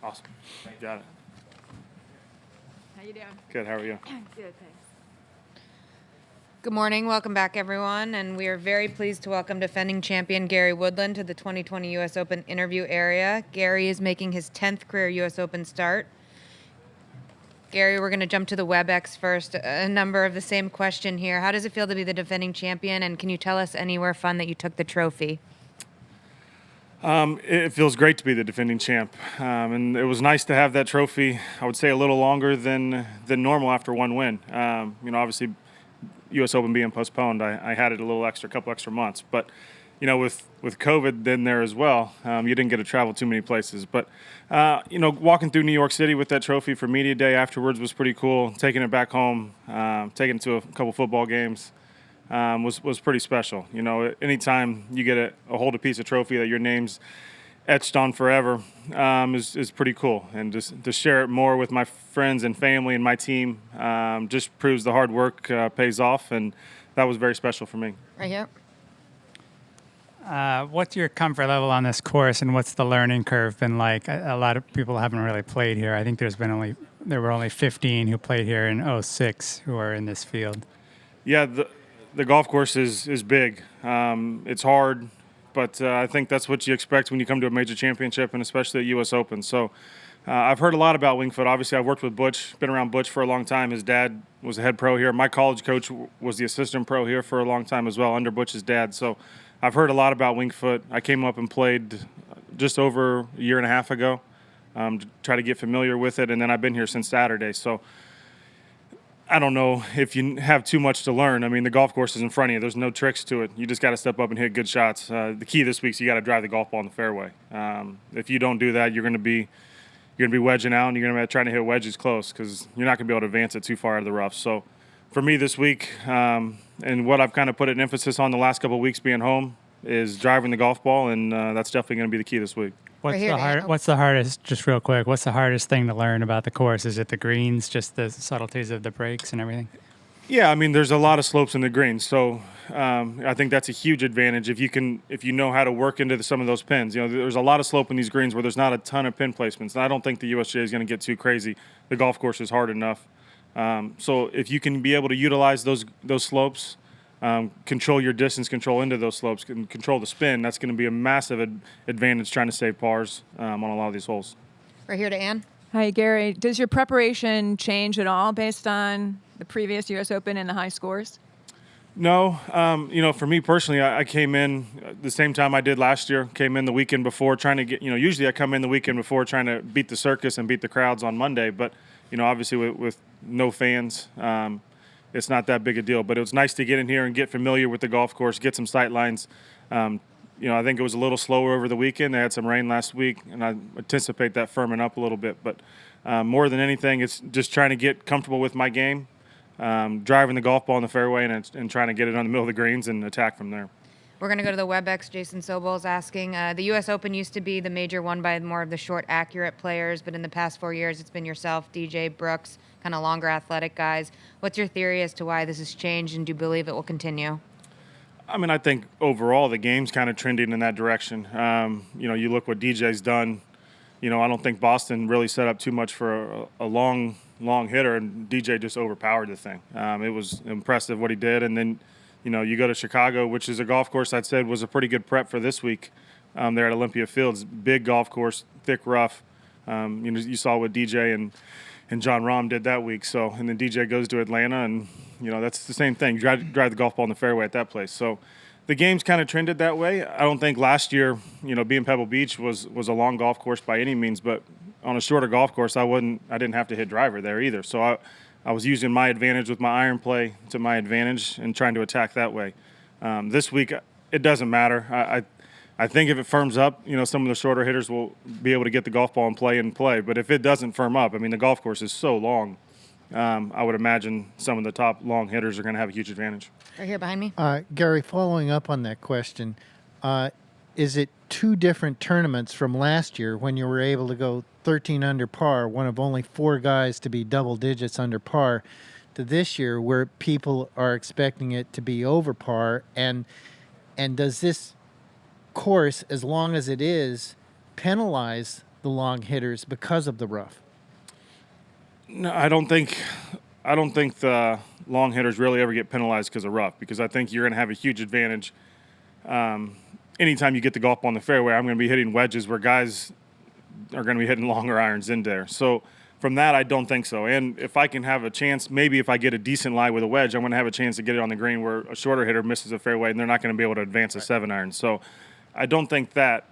Awesome. Got it. How you doing? Good. How are you? Good, thanks. Good morning. Welcome back, everyone. And we are very pleased to welcome defending champion Gary Woodland to the 2020 U.S. Open interview area. Gary is making his 10th career U.S. Open start. Gary, we're going to jump to the WebEx first. A number of the same question here. How does it feel to be the defending champion? And can you tell us anywhere fun that you took the trophy? It feels great to be the defending champ, and it was nice to have that trophy. I would say a little longer than normal after one win. Obviously, U.S. Open being postponed, I had it a little extra, couple extra months. But with COVID then there as well, you didn't get to travel too many places. But walking through New York City with that trophy for media day afterwards was pretty cool. Taking it back home, taking it to a couple football games. Was pretty special. Anytime you get a hold a piece of trophy that your name's etched on forever is pretty cool. And just to share it more with my friends and family and my team just proves the hard work pays off, and that was very special for me. Right here. What's your comfort level on this course, and what's the learning curve been like? A lot of people haven't really played here. I think there were only 15 who played here in '06 who are in this field. Yeah, the golf course is big. It's hard, but I think that's what you expect when you come to a major championship, and especially at U.S. Open. So I've heard a lot about Winged Foot. Obviously, I've worked with Butch, been around Butch for a long time. His dad was the head pro here. My college coach was the assistant pro here for a long time as well, under Butch's dad. So I've heard a lot about Winged Foot. I came up and played just over a year and a half ago to try to get familiar with it, and then I've been here since Saturday. So I don't know if you have too much to learn. I mean, the golf course is in front of you. There's no tricks to it. You just got to step up and hit good shots. The key this week is you got to drive the golf ball in the fairway. If you don't do that, you're going to be wedging out, and you're going to be trying to hit wedges close because you're not going to be able to advance it too far out of the rough. So for me this week, and what I've kind of put an emphasis on the last couple of weeks being home is driving the golf ball, and that's definitely going to be the key this week. What's the hardest, just real quick, what's the hardest thing to learn about the course? Is it the greens, just the subtleties of the breaks and everything? Yeah, I mean, there's a lot of slopes in the greens, so I think that's a huge advantage if you know how to work into some of those pins. There's a lot of slope in these greens where there's not a ton of pin placements, and I don't think the USGA is going to get too crazy. The golf course is hard enough, so if you can be able to utilize those slopes, control your distance, control into those slopes, and control the spin, that's going to be a massive advantage trying to save pars on a lot of these holes. Right here to Ann. Hi, Gary. Does your preparation change at all based on the previous U.S. Open and the high scores? No. For me personally, I came in the same time I did last year. Came in the weekend before trying to get, usually I come in the weekend before trying to beat the circus and beat the crowds on Monday. But, obviously with no fans, it's not that big a deal. But it was nice to get in here and get familiar with the golf course, get some sight lines. I think it was a little slower over the weekend. They had some rain last week, and I anticipate that firming up a little bit. But more than anything, it's just trying to get comfortable with my game, driving the golf ball in the fairway and trying to get it on the middle of the greens and attack from there. We're going to go to the WebEx. Jason Sobel is asking, the U.S. Open used to be the major won by more of the short, accurate players, but in the past 4 years, it's been yourself, DJ, Brooks, kind of longer athletic guys. What's your theory as to why this has changed, and do you believe it will continue? I mean, I think overall the game's kind of trending in that direction. You look what DJ's done. I don't think Boston really set up too much for a long hitter, and DJ just overpowered the thing. It was impressive what he did. And then, you go to Chicago, which is a golf course I'd said was a pretty good prep for this week there at Olympia Fields. Big golf course, thick rough. You saw what DJ and John Rahm did that week. So, and then DJ goes to Atlanta, and that's the same thing. You drive the golf ball in the fairway at that place. So the game's kind of trended that way. I don't think last year, being Pebble Beach was a long golf course by any means, but on a shorter golf course, I didn't have to hit driver there either. So I was using my advantage with my iron play to my advantage and trying to attack that way. This week, it doesn't matter. I think if it firms up, some of the shorter hitters will be able to get the golf ball and play. But if it doesn't firm up, I mean, the golf course is so long. I would imagine some of the top long hitters are going to have a huge advantage. Right here behind me. Gary, following up on that question, is it two different tournaments from last year when you were able to go 13 under par, one of only 4 guys to be double digits under par, to this year where people are expecting it to be over par? And does this course, as long as it is, penalize the long hitters because of the rough? No, I don't think the long hitters really ever get penalized because of rough, because I think you're going to have a huge advantage. Anytime you get the golf ball on the fairway, I'm going to be hitting wedges where guys are going to be hitting longer irons in there. So from that, I don't think so. And if I can have a chance, maybe if I get a decent lie with a wedge, I'm going to have a chance to get it on the green where a shorter hitter misses a fairway and they're not going to be able to advance a 7-iron. So I don't think that.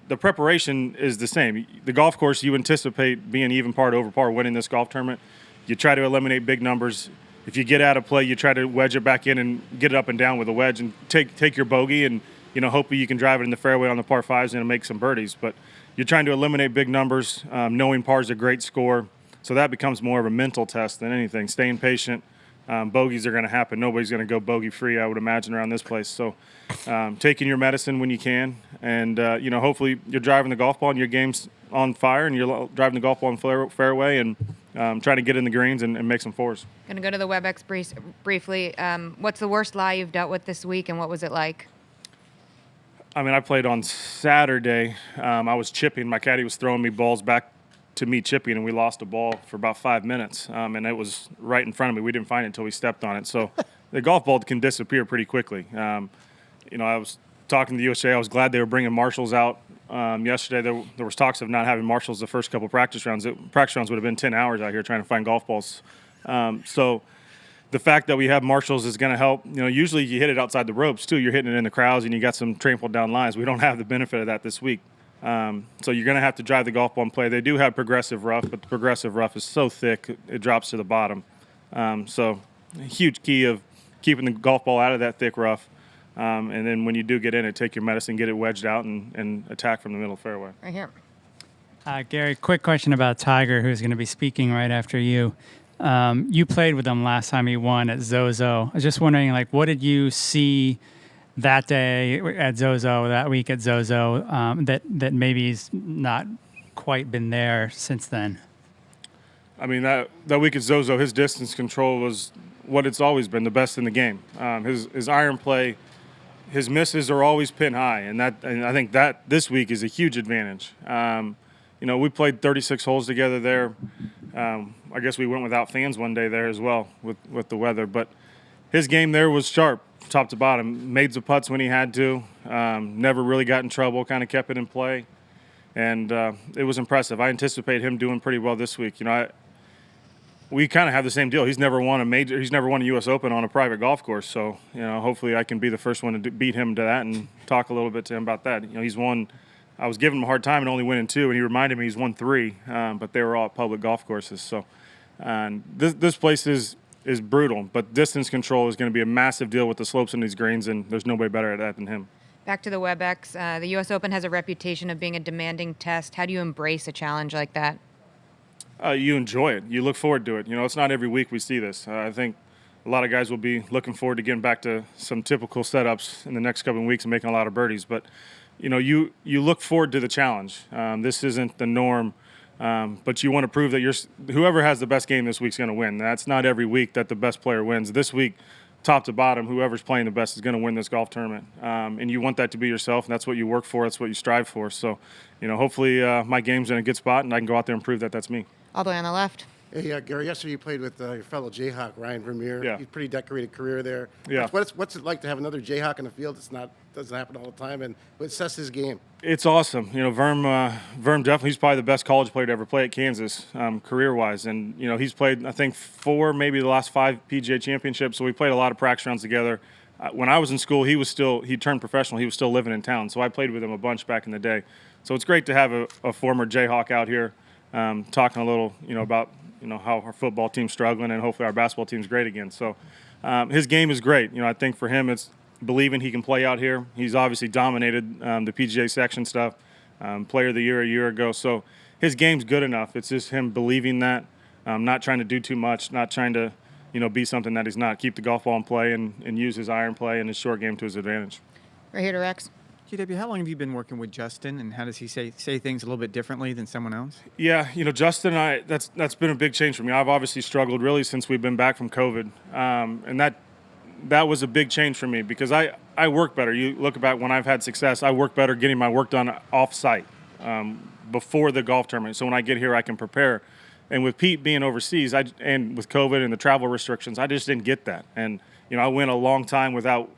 The preparation is the same. The golf course, you anticipate being even par to over par, winning this golf tournament. You try to eliminate big numbers. If you get out of play, you try to wedge it back in and get it up and down with a wedge and take your bogey and, hopefully you can drive it in the fairway on the par fives and make some birdies. But you're trying to eliminate big numbers. Knowing par is a great score. So that becomes more of a mental test than anything. Staying patient. Bogeys are going to happen. Nobody's going to go bogey free, I would imagine, around this place. So taking your medicine when you can. And, hopefully you're driving the golf ball and your game's on fire and you're driving the golf ball in fairway and trying to get in the greens and make some fours. Going to go to the WebEx briefly. What's the worst lie you've dealt with this week, and what was it like? I mean, I played on Saturday. I was chipping. My caddy was throwing me balls back to me chipping, and we lost a ball for about 5 minutes. And it was right in front of me. We didn't find it until we stepped on it. So the golf ball can disappear pretty quickly. I was talking to the USA. I was glad they were bringing marshals out yesterday. There was talks of not having marshals the first couple practice rounds. Practice rounds would have been 10 hours out here trying to find golf balls. So the fact that we have marshals is going to help. Usually you hit it outside the ropes too. You're hitting it in the crowds and you got some trampled down lines. We don't have the benefit of that this week. So you're going to have to drive the golf ball and play. They do have progressive rough, but the progressive rough is so thick it drops to the bottom. So a huge key of keeping the golf ball out of that thick rough. And then when you do get in it, take your medicine, get it wedged out, and attack from the middle fairway. Right here. Gary, quick question about Tiger, who's going to be speaking right after you. You played with him last time he won at Zozo. I was just wondering, what did you see that day at Zozo, that week at Zozo, that maybe he's not quite been there since then? I mean, that week at Zozo, his distance control was what it's always been, the best in the game. His iron play, his misses are always pin high, and I think that this week is a huge advantage. We played 36 holes together there. I guess we went without fans one day there as well with the weather, but his game there was sharp, top to bottom. Made the putts when he had to. Never really got in trouble. Kind of kept it in play, and it was impressive. I anticipate him doing pretty well this week. We kind of have the same deal. He's never won a major. He's never won a U.S. Open on a private golf course. So hopefully I can be the first one to beat him to that and talk a little bit to him about that. He's won. I was giving him a hard time and only winning 2, and he reminded me he's won 3, but they were all at public golf courses. So this place is brutal, but distance control is going to be a massive deal with the slopes in these greens, and there's nobody better at that than him. Back to the WebEx. The U.S. Open has a reputation of being a demanding test. How do you embrace a challenge like that? You enjoy it. You look forward to it. It's not every week we see this. I think a lot of guys will be looking forward to getting back to some typical setups in the next couple of weeks and making a lot of birdies. But, you look forward to the challenge. This isn't the norm, but you want to prove that whoever has the best game this week's going to win. That's not every week that the best player wins. This week, top to bottom, whoever's playing the best is going to win this golf tournament. And you want that to be yourself, and that's what you work for. That's what you strive for. So, hopefully my game's in a good spot, and I can go out there and prove that that's me. All the way on the left. Hey, Gary, yesterday you played with your fellow Jayhawk, Ryan Vermeer. Yeah. He's a pretty decorated career there. Yeah. What's it like to have another Jayhawk in the field? Doesn't happen all the time, and what sets his game? It's awesome. Verm definitely, he's probably the best college player to ever play at Kansas, career-wise. And, he's played, I think, 4, maybe the last 5 PGA championships, so we played a lot of practice rounds together. When I was in school, he turned professional. He was still living in town, so I played with him a bunch back in the day. So it's great to have a former Jayhawk out here talking a little, about, how our football team's struggling, and hopefully our basketball team's great again. So his game is great. I think for him it's believing he can play out here. He's obviously dominated the PGA section stuff, player of the year a year ago. So his game's good enough. It's just him believing that, not trying to do too much, not trying to, be something that he's not. Keep the golf ball in play and use his iron play and his short game to his advantage. Right here to Rex. GW, how long have you been working with Justin, and how does he say things a little bit differently than someone else? Yeah, Justin and I, that's been a big change for me. I've obviously struggled really since we've been back from COVID, and that was a big change for me because I work better. You look back when I've had success, I work better getting my work done off-site. before the golf tournament. So when I get here, I can prepare. And with Pete being overseas, and with COVID and the travel restrictions, I just didn't get that. And I went a long time without.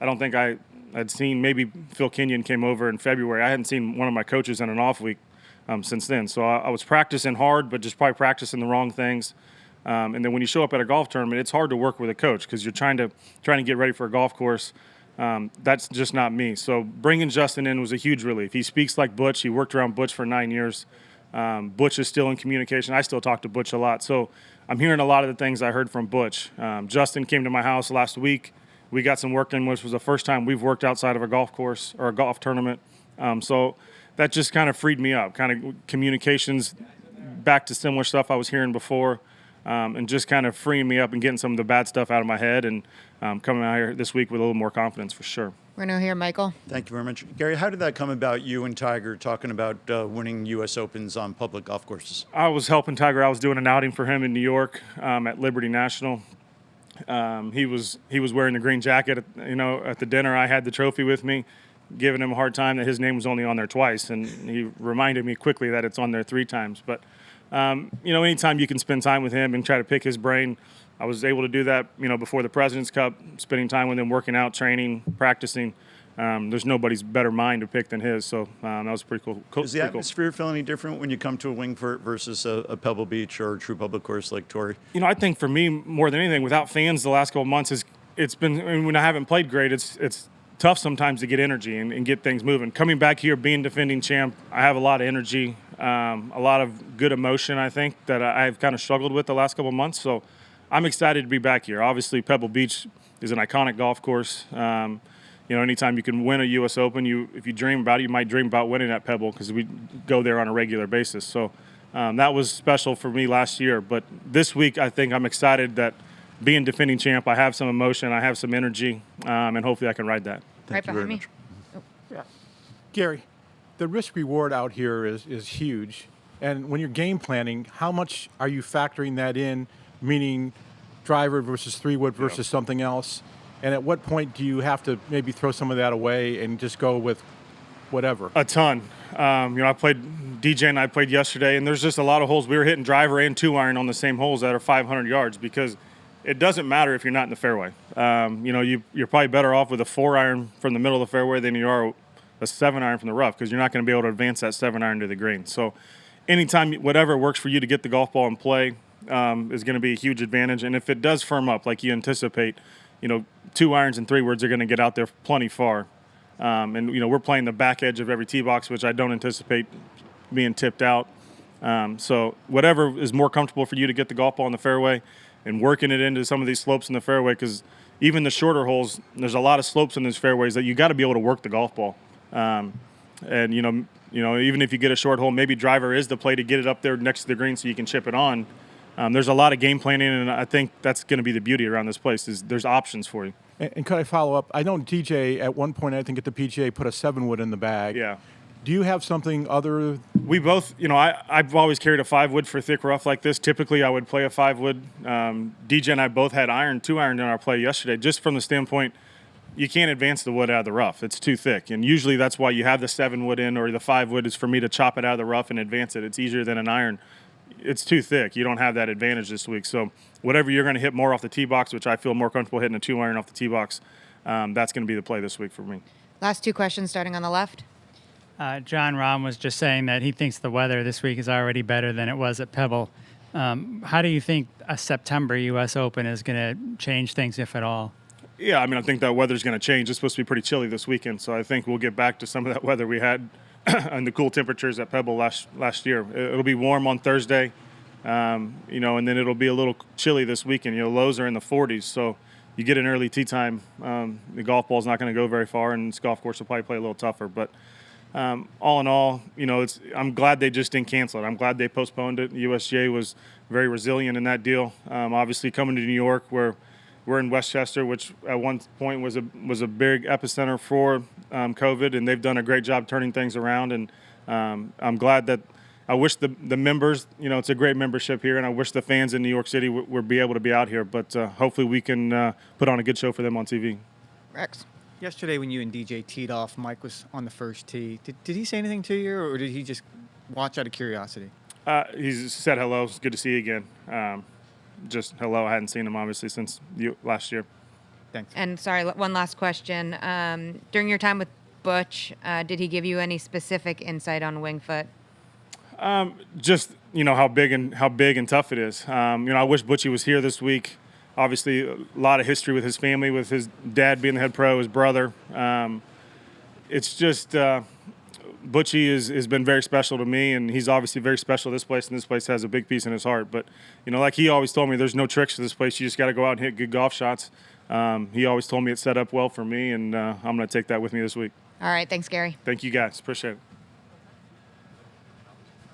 I don't think I'd seen. Maybe Phil Kenyon came over in February. I hadn't seen one of my coaches in an off week since then. So I was practicing hard, but just probably practicing the wrong things. And then when you show up at a golf tournament, it's hard to work with a coach because you're trying to get ready for a golf course. That's just not me. So bringing Justin in was a huge relief. He speaks like Butch. He worked around Butch for 9 years. Butch is still in communication. I still talk to Butch a lot. So I'm hearing a lot of the things I heard from Butch. Justin came to my house last week. We got some work in, which was the first time we've worked outside of a golf course or a golf tournament. So that just kind of freed me up, kind of communications back to similar stuff I was hearing before, and just kind of freeing me up and getting some of the bad stuff out of my head and coming out here this week with a little more confidence for sure. We're going to hear Michael. Thank you very much. Gary, how did that come about, you and Tiger talking about winning U.S. Opens on public golf courses? I was helping Tiger. I was doing an outing for him in New York at Liberty National. He was wearing the green jacket. At the dinner, I had the trophy with me, giving him a hard time that his name was only on there twice, and he reminded me quickly that it's on there 3 times. But anytime you can spend time with him and try to pick his brain, I was able to do that. Before the President's Cup, spending time with him, working out, training, practicing. There's nobody's better mind to pick than his, so that was pretty cool. Does the atmosphere feel any different when you come to a Wingfoot versus a Pebble Beach or a true public course like Torrey? I think for me, more than anything, without fans the last couple of months, it's been, when I haven't played great, it's tough sometimes to get energy and get things moving. Coming back here, being defending champ, I have a lot of energy, a lot of good emotion, I think, that I've kind of struggled with the last couple of months, so I'm excited to be back here. Obviously, Pebble Beach is an iconic golf course. Anytime you can win a U.S. Open, if you dream about it, you might dream about winning at Pebble because we go there on a regular basis. So that was special for me last year. But this week, I think I'm excited that being defending champ, I have some emotion, I have some energy, and hopefully I can ride that. Right behind me. Gary, the risk reward out here is huge. And when you're game planning, how much are you factoring that in, meaning driver versus 3-wood versus something else? And at what point do you have to maybe throw some of that away and just go with whatever? A ton. I played, DJ and I played yesterday, and there's just a lot of holes. We were hitting driver and 2-iron on the same holes that are 500 yards because it doesn't matter if you're not in the fairway. You're probably better off with a 4-iron from the middle of the fairway than you are a 7-iron from the rough because you're not going to be able to advance that 7-iron to the green. So anytime, whatever works for you to get the golf ball in play is going to be a huge advantage. And if it does firm up like you anticipate, 2-irons and 3-woods are going to get out there plenty far. We're playing the back edge of every tee box, which I don't anticipate being tipped out. So whatever is more comfortable for you to get the golf ball in the fairway and working it into some of these slopes in the fairway, because even the shorter holes, there's a lot of slopes in these fairways that you got to be able to work the golf ball. Even if you get a short hole, maybe driver is the play to get it up there next to the green so you can chip it on. There's a lot of game planning, and I think that's going to be the beauty around this place is there's options for you. And could I follow up? I know DJ at one point, I think at the PGA, put a 7-wood in the bag. Yeah. Do you have something other? We both, I've always carried a 5-wood for thick rough like this. Typically, I would play a 5-wood. DJ and I both had 2-iron in our play yesterday, just from the standpoint you can't advance the wood out of the rough. It's too thick. And usually that's why you have the 7-wood in or the 5-wood is for me to chop it out of the rough and advance it. It's easier than an iron. It's too thick. You don't have that advantage this week. So whatever you're going to hit more off the tee box, which I feel more comfortable hitting a 2-iron off the tee box, that's going to be the play this week for me. Last 2 questions starting on the left. John Rahm was just saying that he thinks the weather this week is already better than it was at Pebble. How do you think a September U.S. Open is going to change things, if at all? Yeah, I think that weather's going to change. It's supposed to be pretty chilly this weekend, so I think we'll get back to some of that weather we had and the cool temperatures at Pebble last year. It'll be warm on Thursday, and then it'll be a little chilly this weekend. Lows are in the 40s, so you get an early tee time. The golf ball's not going to go very far, and this golf course will probably play a little tougher. But all in all, I'm glad they just didn't cancel it. I'm glad they postponed it. The USGA was very resilient in that deal. Obviously, coming to New York, where we're in Westchester, which at one point was a big epicenter for COVID, and they've done a great job turning things around. And I'm glad that I wish the members, it's a great membership here, and I wish the fans in New York City would be able to be out here. But hopefully we can put on a good show for them on TV. Rex. Yesterday when you and DJ teed off, Mike was on the first tee. Did he say anything to you, or did he just watch out of curiosity? He's said hello. It's good to see you again. Just hello. I hadn't seen him obviously since last year. Thanks. And sorry, one last question. During your time with Butch, did he give you any specific insight on Wingfoot? Just how big and tough it is. I wish Butchie was here this week. Obviously, a lot of history with his family, with his dad being the head pro, his brother. It's just Butchie has been very special to me, and he's obviously very special to this place, and this place has a big piece in his heart. But like he always told me, there's no tricks to this place. You just got to go out and hit good golf shots. He always told me it's set up well for me, and I'm going to take that with me this week. All right. Thanks, Gary. Thank you guys. Appreciate it.